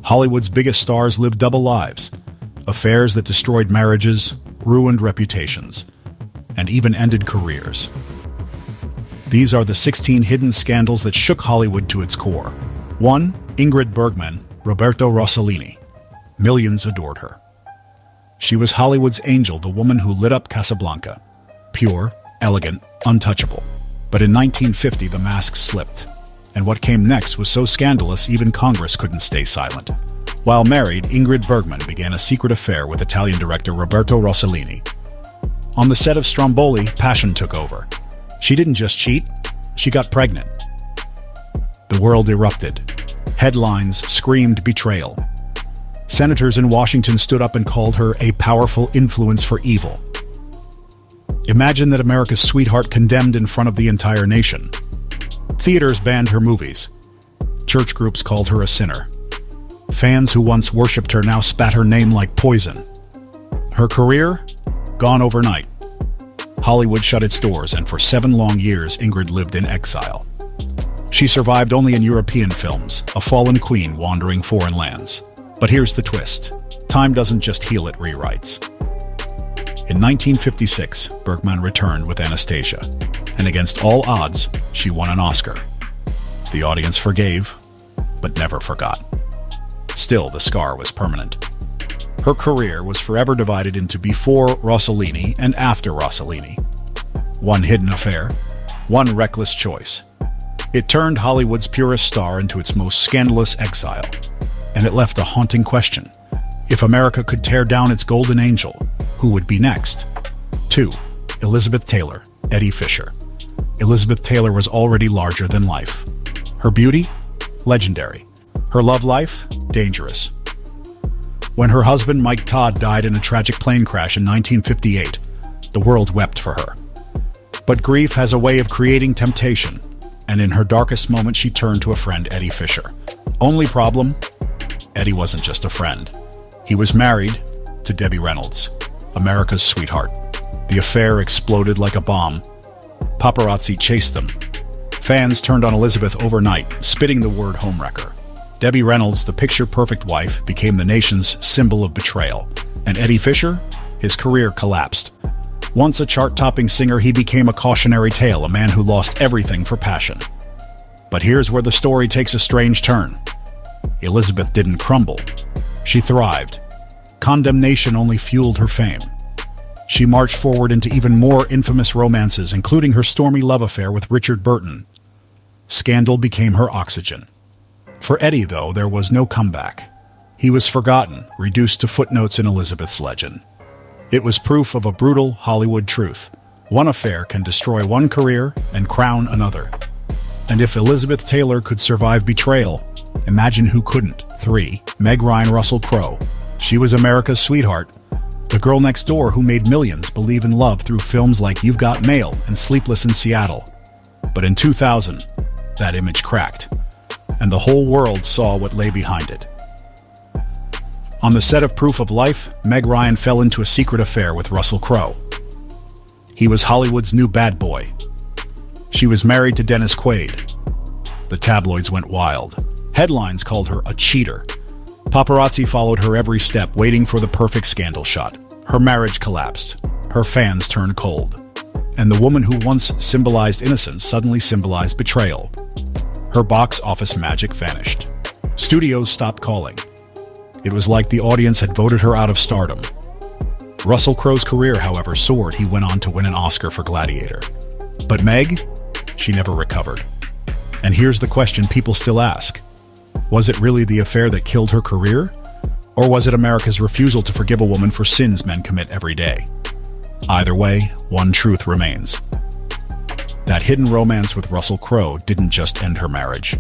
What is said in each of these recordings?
Hollywood's biggest stars lived double lives. Affairs that destroyed marriages, ruined reputations, and even ended careers. These are the 16 hidden scandals that shook Hollywood to its core. 1. Ingrid Bergman, Roberto Rossellini. Millions adored her. She was Hollywood's angel, the woman who lit up Casablanca. Pure, elegant, untouchable. But in 1950, the mask slipped, and what came next was so scandalous even Congress couldn't stay silent. While married, Ingrid Bergman began a secret affair with Italian director Roberto Rossellini. On the set of Stromboli, passion took over. She didn't just cheat, she got pregnant. The world erupted. Headlines screamed betrayal. Senators in Washington stood up and called her a powerful influence for evil. Imagine that America's sweetheart condemned in front of the entire nation. Theaters banned her movies. Church groups called her a sinner. Fans who once worshipped her now spat her name like poison. Her career? Gone overnight. Hollywood shut its doors, and for 7 long years, Ingrid lived in exile. She survived only in European films, a fallen queen wandering foreign lands. But here's the twist. Time doesn't just heal, it rewrites. In 1956, Bergman returned with Anastasia, and against all odds, she won an Oscar. The audience forgave, but never forgot. Still, the scar was permanent. Her career was forever divided into before Rossellini and after Rossellini. One hidden affair, one reckless choice. It turned Hollywood's purest star into its most scandalous exile. And it left a haunting question. If America could tear down its golden angel, who would be next? 2. Elizabeth Taylor, Eddie Fisher. Elizabeth Taylor was already larger than life. Her beauty? Legendary. Her love life? Dangerous. When her husband Mike Todd died in a tragic plane crash in 1958, the world wept for her. But grief has a way of creating temptation, and in her darkest moment she turned to a friend, Eddie Fisher. Only problem? Eddie wasn't just a friend. He was married to Debbie Reynolds, America's sweetheart. The affair exploded like a bomb. Paparazzi chased them. Fans turned on Elizabeth overnight, spitting the word homewrecker. Debbie Reynolds, the picture-perfect wife, became the nation's symbol of betrayal. And Eddie Fisher? His career collapsed. Once a chart-topping singer, he became a cautionary tale, a man who lost everything for passion. But here's where the story takes a strange turn. Elizabeth didn't crumble. She thrived. Condemnation only fueled her fame. She marched forward into even more infamous romances, including her stormy love affair with Richard Burton. Scandal became her oxygen. For Eddie, though, there was no comeback. He was forgotten, reduced to footnotes in Elizabeth's legend. It was proof of a brutal Hollywood truth. One affair can destroy one career and crown another. And if Elizabeth Taylor could survive betrayal, imagine who couldn't. 3. Meg Ryan Russell Crowe. She was America's sweetheart, the girl next door who made millions believe in love through films like You've Got Mail and Sleepless in Seattle. But in 2000, that image cracked, and the whole world saw what lay behind it. On the set of Proof of Life, Meg Ryan fell into a secret affair with Russell Crowe. He was Hollywood's new bad boy. She was married to Dennis Quaid. The tabloids went wild. Headlines called her a cheater. Paparazzi followed her every step, waiting for the perfect scandal shot. Her marriage collapsed. Her fans turned cold. And the woman who once symbolized innocence suddenly symbolized betrayal. Her box office magic vanished. Studios stopped calling. It was like the audience had voted her out of stardom. Russell Crowe's career, however, soared. He went on to win an Oscar for Gladiator. But Meg? She never recovered. And here's the question people still ask. Was it really the affair that killed her career? Or was it America's refusal to forgive a woman for sins men commit every day? Either way, one truth remains. That hidden romance with Russell Crowe didn't just end her marriage.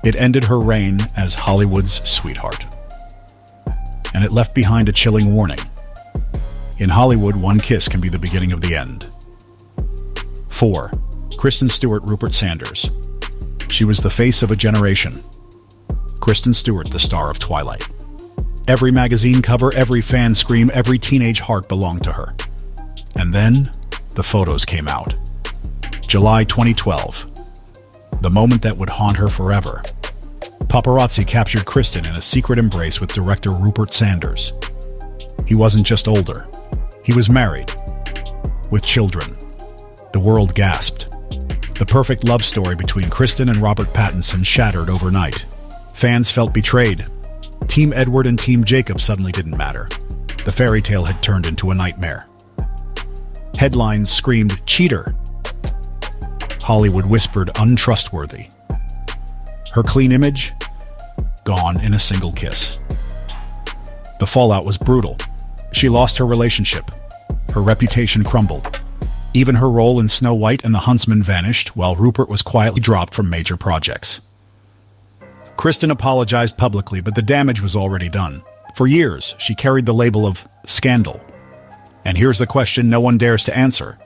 It ended her reign as Hollywood's sweetheart. And it left behind a chilling warning. In Hollywood, one kiss can be the beginning of the end. 4. Kristen Stewart Rupert Sanders. She was the face of a generation. Kristen Stewart, the star of Twilight. Every magazine cover, every fan scream, every teenage heart belonged to her. And then, the photos came out. July 2012. The moment that would haunt her forever. paparazzi captured Kristen in a secret embrace with director Rupert Sanders. He wasn't just older. He was married, with children. The world gasped. The perfect love story between Kristen and Robert Pattinson shattered overnight. Fans felt betrayed. Team Edward and Team Jacob suddenly didn't matter. The fairy tale had turned into a nightmare. Headlines screamed, "Cheater." Hollywood whispered, "Untrustworthy." Her clean image, gone in a single kiss. The fallout was brutal. She lost her relationship. Her reputation crumbled. Even her role in Snow White and the Huntsman vanished, while Rupert was quietly dropped from major projects. Kristen apologized publicly, but the damage was already done. For years, she carried the label of scandal. And here's the question no one dares to answer.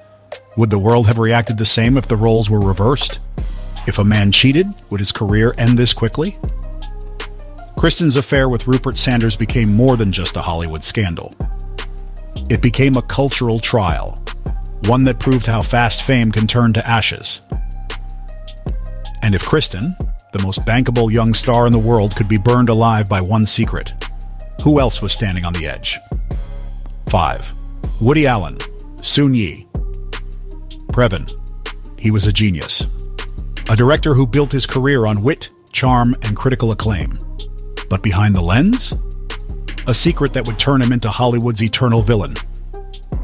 Would the world have reacted the same if the roles were reversed? If a man cheated, would his career end this quickly? Kristen's affair with Rupert Sanders became more than just a Hollywood scandal. It became a cultural trial, one that proved how fast fame can turn to ashes. And if Kristen, the most bankable young star in the world, could be burned alive by one secret, who else was standing on the edge? 5. Woody Allen, Soon-Yi. Previn. He was a genius. A director who built his career on wit, charm, and critical acclaim. But behind the lens? A secret that would turn him into Hollywood's eternal villain.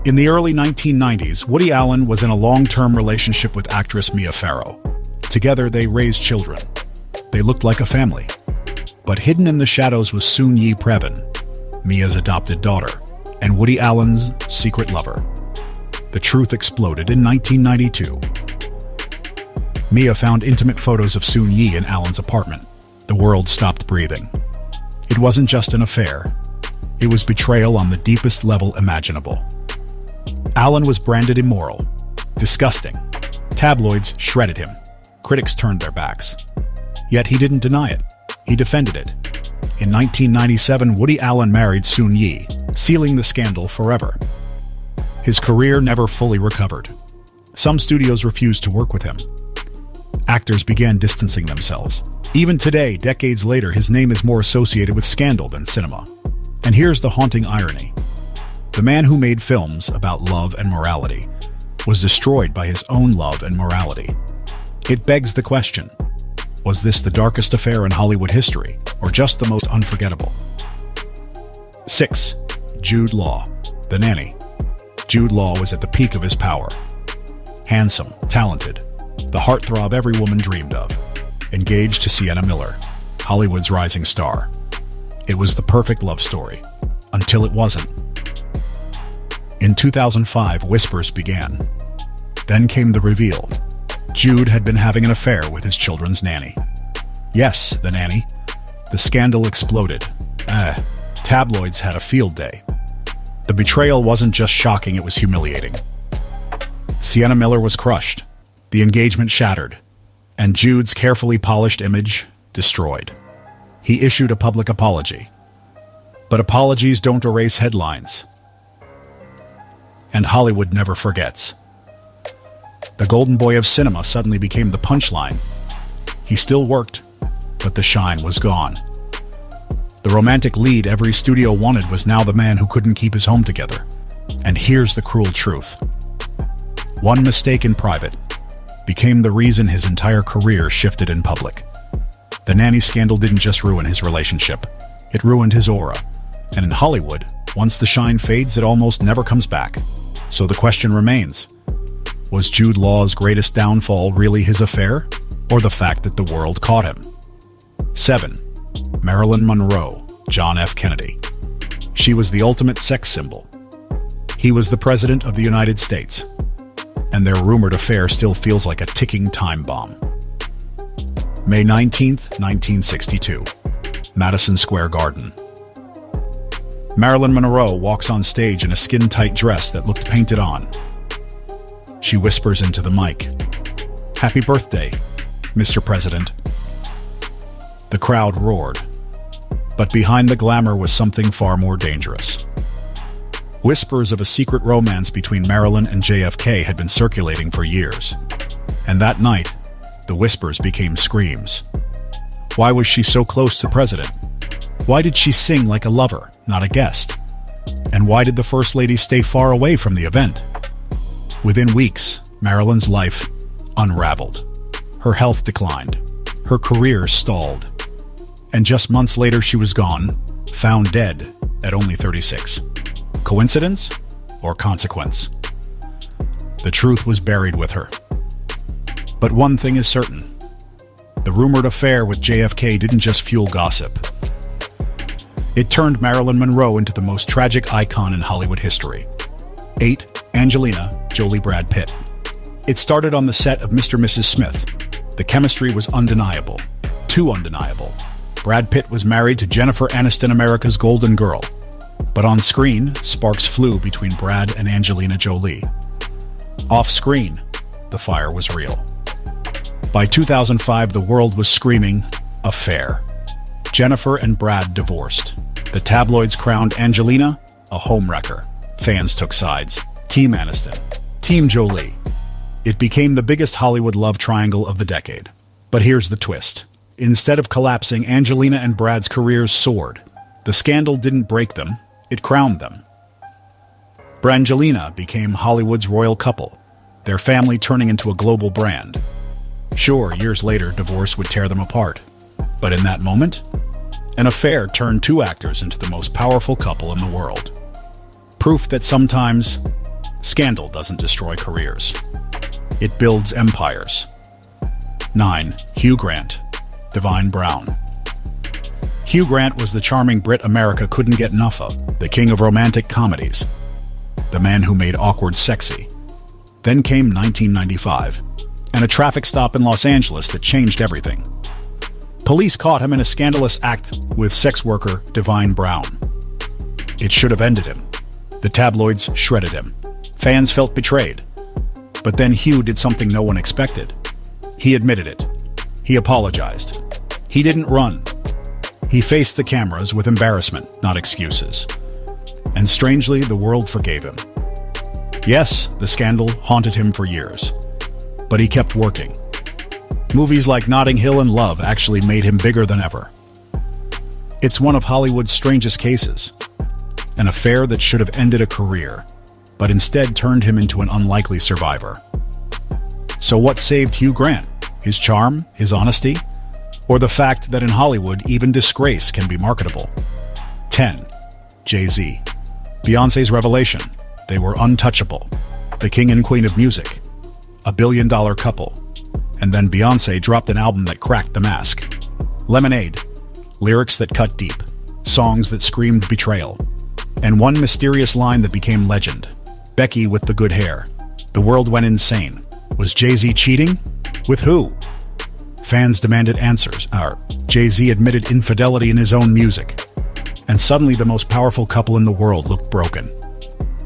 In the early 1990s, Woody Allen was in a long-term relationship with actress Mia Farrow. Together, they raised children. They looked like a family. But hidden in the shadows was Soon-Yi Previn, Mia's adopted daughter, and Woody Allen's secret lover. The truth exploded in 1992. Mia found intimate photos of Soon-Yi in Allen's apartment. The world stopped breathing. It wasn't just an affair. It was betrayal on the deepest level imaginable. Allen was branded immoral, disgusting. Tabloids shredded him. Critics turned their backs. Yet he didn't deny it. He defended it. In 1997, Woody Allen married Soon-Yi, sealing the scandal forever. His career never fully recovered. Some studios refused to work with him. Actors began distancing themselves. Even today, decades later, his name is more associated with scandal than cinema. And here's the haunting irony. The man who made films about love and morality was destroyed by his own love and morality. It begs the question, was this the darkest affair in Hollywood history, or just the most unforgettable? 6. Jude Law, The Nanny. Jude Law was at the peak of his power. Handsome, talented, the heartthrob every woman dreamed of. Engaged to Sienna Miller, Hollywood's rising star. It was the perfect love story, until it wasn't. In 2005, whispers began. Then came the reveal. Jude had been having an affair with his children's nanny. Yes, the nanny. The scandal exploded. Tabloids had a field day. The betrayal wasn't just shocking, it was humiliating. Sienna Miller was crushed, the engagement shattered, and Jude's carefully polished image destroyed. He issued a public apology. But apologies don't erase headlines. And Hollywood never forgets. The golden boy of cinema suddenly became the punchline. He still worked, but the shine was gone. The romantic lead every studio wanted was now the man who couldn't keep his home together. And here's the cruel truth. One mistake in private became the reason his entire career shifted in public. The nanny scandal didn't just ruin his relationship, it ruined his aura. And in Hollywood, once the shine fades, it almost never comes back. So the question remains, was Jude Law's greatest downfall really his affair, or the fact that the world caught him? 7. Marilyn Monroe, John F. Kennedy. She was the ultimate sex symbol. He was the President of the United States, and their rumored affair still feels like a ticking time bomb. May 19, 1962, Madison Square Garden. Marilyn Monroe walks on stage in a skin-tight dress that looked painted on. She whispers into the mic, "Happy birthday, Mr. President." The crowd roared. But behind the glamour was something far more dangerous. Whispers of a secret romance between Marilyn and JFK had been circulating for years. And that night, the whispers became screams. Why was she so close to the president? Why did she sing like a lover, not a guest? And why did the First Lady stay far away from the event? Within weeks, Marilyn's life unraveled. Her health declined. Her career stalled. And just months later, she was gone, found dead at only 36. Coincidence or consequence? The truth was buried with her. But one thing is certain. The rumored affair with JFK didn't just fuel gossip. It turned Marilyn Monroe into the most tragic icon in Hollywood history. 8. Angelina Jolie Brad Pitt. It started on the set of Mr. and Mrs. Smith. The chemistry was undeniable. Too undeniable. Brad Pitt was married to Jennifer Aniston, America's Golden Girl. But on screen, sparks flew between Brad and Angelina Jolie. Off screen, the fire was real. By 2005, the world was screaming, affair. Jennifer and Brad divorced. The tabloids crowned Angelina a homewrecker. Fans took sides. Team Aniston. Team Jolie. It became the biggest Hollywood love triangle of the decade. But here's the twist. Instead of collapsing, Angelina and Brad's careers soared. The scandal didn't break them, it crowned them. Brangelina became Hollywood's royal couple, their family turning into a global brand. Sure, years later, divorce would tear them apart. But in that moment, an affair turned two actors into the most powerful couple in the world. Proof that sometimes scandal doesn't destroy careers. It builds empires. 9. Hugh Grant. Divine Brown. Hugh Grant was the charming Brit America couldn't get enough of, the king of romantic comedies, the man who made awkward sexy. Then came 1995, and a traffic stop in Los Angeles that changed everything. Police caught him in a scandalous act with sex worker Divine Brown. It should have ended him. The tabloids shredded him. Fans felt betrayed. But then Hugh did something no one expected. He admitted it. He apologized. He didn't run. He faced the cameras with embarrassment, not excuses. And strangely, the world forgave him. Yes, the scandal haunted him for years. But he kept working. Movies like Notting Hill and Love actually made him bigger than ever. It's one of Hollywood's strangest cases. An affair that should have ended a career, but instead turned him into an unlikely survivor. So what saved Hugh Grant? His charm? His honesty? Or the fact that in Hollywood, even disgrace can be marketable? 10. Jay-Z. Beyoncé's revelation. They were untouchable. The king and queen of music. A billion-dollar couple. And then Beyoncé dropped an album that cracked the mask. Lemonade. Lyrics that cut deep. Songs that screamed betrayal. And one mysterious line that became legend. Becky with the good hair. The world went insane. Was Jay-Z cheating? With who? Fans demanded answers. Jay-Z admitted infidelity in his own music. And suddenly the most powerful couple in the world looked broken.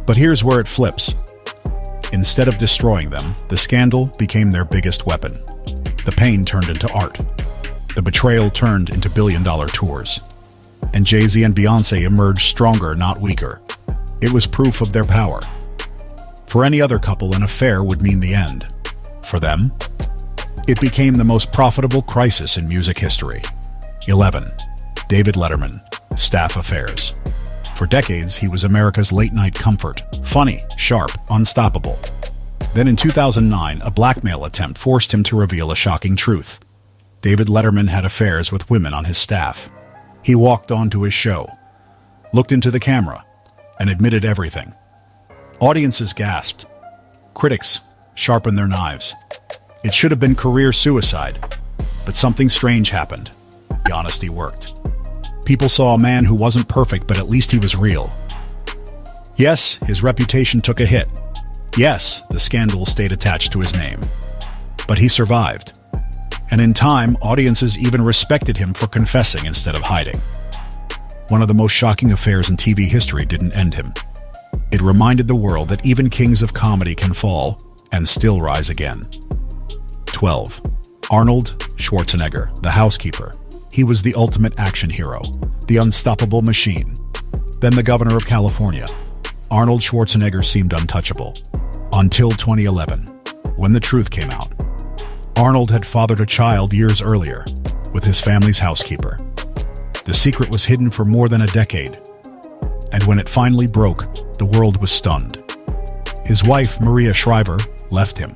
But here's where it flips. Instead of destroying them, the scandal became their biggest weapon. The pain turned into art. The betrayal turned into billion-dollar tours. And Jay-Z and Beyoncé emerged stronger, not weaker. It was proof of their power. For any other couple, an affair would mean the end. For them, it became the most profitable crisis in music history. 11. David Letterman. Staff affairs. For decades, he was America's late-night comfort. Funny, sharp, unstoppable. Then in 2009, a blackmail attempt forced him to reveal a shocking truth. David Letterman had affairs with women on his staff. He walked onto his show, looked into the camera, and admitted everything. Audiences gasped. Critics sharpened their knives. It should have been career suicide, but something strange happened. The honesty worked. People saw a man who wasn't perfect, but at least he was real. Yes, his reputation took a hit. Yes, the scandal stayed attached to his name. But he survived. And in time, audiences even respected him for confessing instead of hiding. One of the most shocking affairs in TV history didn't end him. It reminded the world that even kings of comedy can fall and still rise again. 12. Arnold Schwarzenegger, the housekeeper. He was the ultimate action hero, the unstoppable machine. Then the governor of California. Arnold Schwarzenegger seemed untouchable. Until 2011, when the truth came out. Arnold had fathered a child years earlier. with his family's housekeeper. The secret was hidden for more than a decade, and when it finally broke, the world was stunned. His wife, Maria Shriver, left him.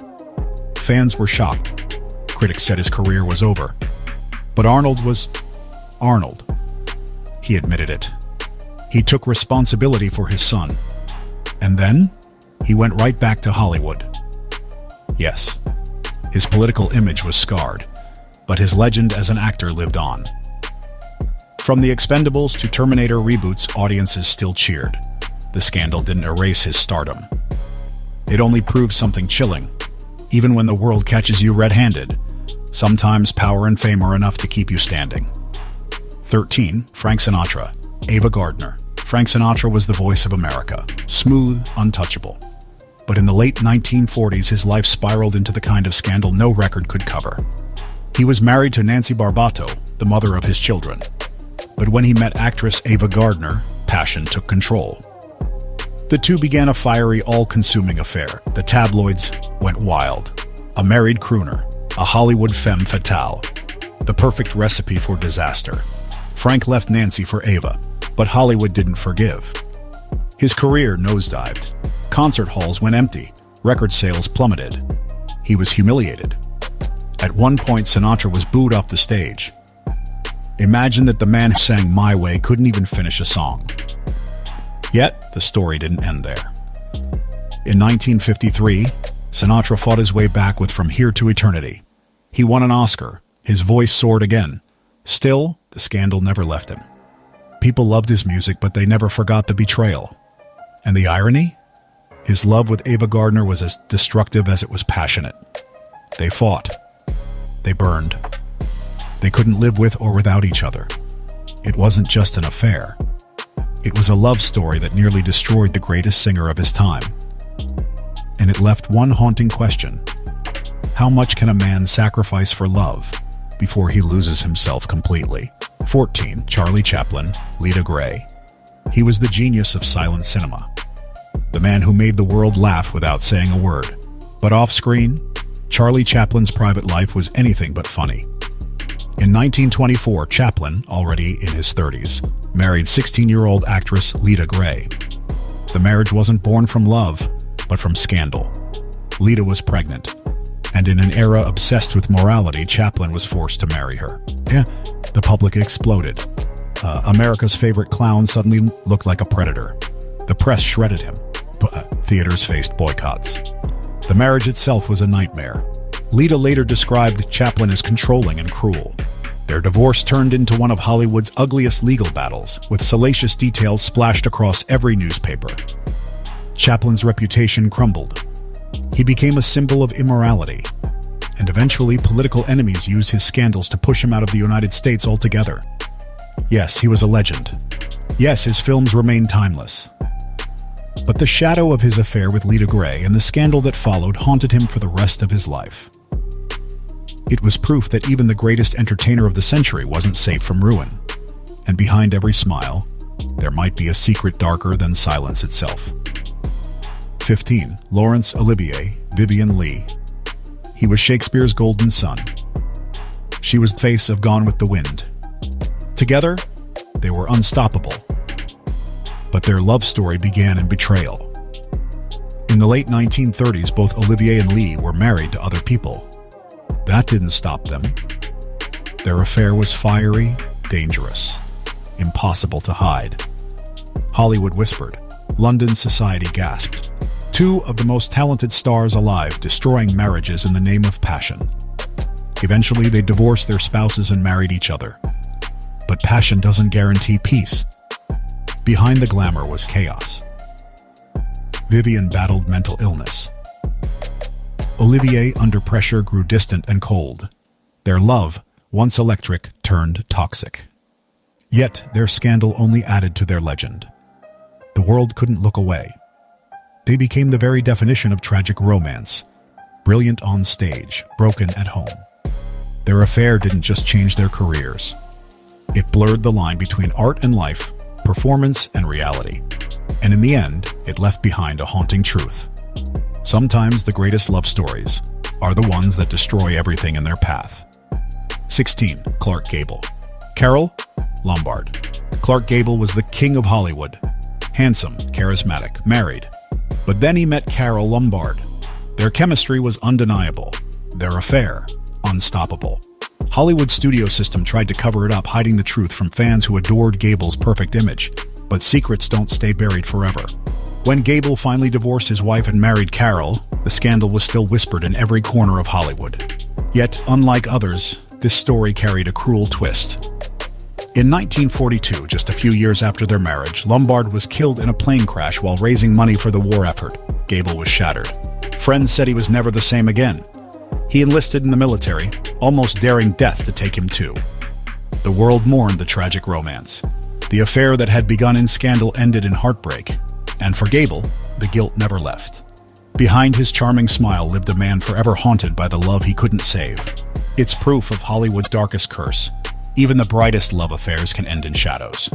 Fans were shocked. Critics said his career was over. But Arnold was Arnold. He admitted it. He took responsibility for his son. And then, he went right back to Hollywood. Yes, his political image was scarred, but his legend as an actor lived on. From The Expendables to Terminator reboots, audiences still cheered. The scandal didn't erase his stardom. It only proved something chilling. Even when the world catches you red-handed, sometimes power and fame are enough to keep you standing. 13. Frank Sinatra. Ava Gardner. Frank Sinatra was the voice of America, smooth, untouchable. But in the late 1940s, his life spiraled into the kind of scandal no record could cover. He was married to Nancy Barbato, the mother of his children. But when he met actress Ava Gardner, passion took control. The two began a fiery, all-consuming affair. The tabloids went wild. A married crooner, a Hollywood femme fatale. The perfect recipe for disaster. Frank left Nancy for Ava, but Hollywood didn't forgive. His career nosedived. Concert halls went empty. Record sales plummeted. He was humiliated. At one point, Sinatra was booed off the stage. Imagine that the man who sang My Way couldn't even finish a song. Yet, the story didn't end there. In 1953, Sinatra fought his way back with From Here to Eternity. He won an Oscar. His voice soared again. Still, the scandal never left him. People loved his music, but they never forgot the betrayal. And the irony? His love with Ava Gardner was as destructive as it was passionate. They fought. They burned. They couldn't live with or without each other. It wasn't just an affair. It was a love story that nearly destroyed the greatest singer of his time. And it left one haunting question. How much can a man sacrifice for love before he loses himself completely? 14. Charlie Chaplin. Lita Grey. He was the genius of silent cinema. The man who made the world laugh without saying a word. But off-screen, Charlie Chaplin's private life was anything but funny. In 1924, Chaplin, already in his 30s, married 16-year-old actress Lita Grey. The marriage wasn't born from love, but from scandal. Lita was pregnant, and in an era obsessed with morality, Chaplin was forced to marry her. The public exploded. America's favorite clown suddenly looked like a predator. The press shredded him. Theaters faced boycotts. The marriage itself was a nightmare. Lita later described Chaplin as controlling and cruel. Their divorce turned into one of Hollywood's ugliest legal battles, with salacious details splashed across every newspaper. Chaplin's reputation crumbled. He became a symbol of immorality, and eventually political enemies used his scandals to push him out of the United States altogether. Yes, he was a legend. Yes, his films remain timeless. But the shadow of his affair with Lita Grey and the scandal that followed haunted him for the rest of his life. It was proof that even the greatest entertainer of the century wasn't safe from ruin. And behind every smile, there might be a secret darker than silence itself. 15. Laurence Olivier, Vivien Leigh. He was Shakespeare's golden son. She was the face of Gone with the Wind. Together, they were unstoppable. But their love story began in betrayal. In the late 1930s, both Olivier and Leigh were married to other people. That didn't stop them. Their affair was fiery, dangerous, impossible to hide. Hollywood whispered. London society gasped. Two of the most talented stars alive destroying marriages in the name of passion. Eventually, they divorced their spouses and married each other. But passion doesn't guarantee peace. Behind the glamour was chaos. Vivien battled mental illness. Olivier, under pressure, grew distant and cold. Their love, once electric, turned toxic. Yet, their scandal only added to their legend. The world couldn't look away. They became the very definition of tragic romance. Brilliant on stage, broken at home. Their affair didn't just change their careers. It blurred the line between art and life, performance and reality. And in the end, it left behind a haunting truth. Sometimes the greatest love stories are the ones that destroy everything in their path. 16. Clark Gable. Carroll Lombard. Clark Gable was the king of Hollywood. Handsome, charismatic, married. But then he met Carroll Lombard. Their chemistry was undeniable. Their affair, unstoppable. Hollywood's studio system tried to cover it up, hiding the truth from fans who adored Gable's perfect image. But secrets don't stay buried forever. When Gable finally divorced his wife and married Carroll, the scandal was still whispered in every corner of Hollywood. Yet, unlike others, this story carried a cruel twist. In 1942, just a few years after their marriage, Lombard was killed in a plane crash while raising money for the war effort. Gable was shattered. Friends said he was never the same again. He enlisted in the military, almost daring death to take him too. The world mourned the tragic romance. The affair that had begun in scandal ended in heartbreak. And for Gable, the guilt never left. Behind his charming smile lived a man forever haunted by the love he couldn't save. It's proof of Hollywood's darkest curse. Even the brightest love affairs can end in shadows.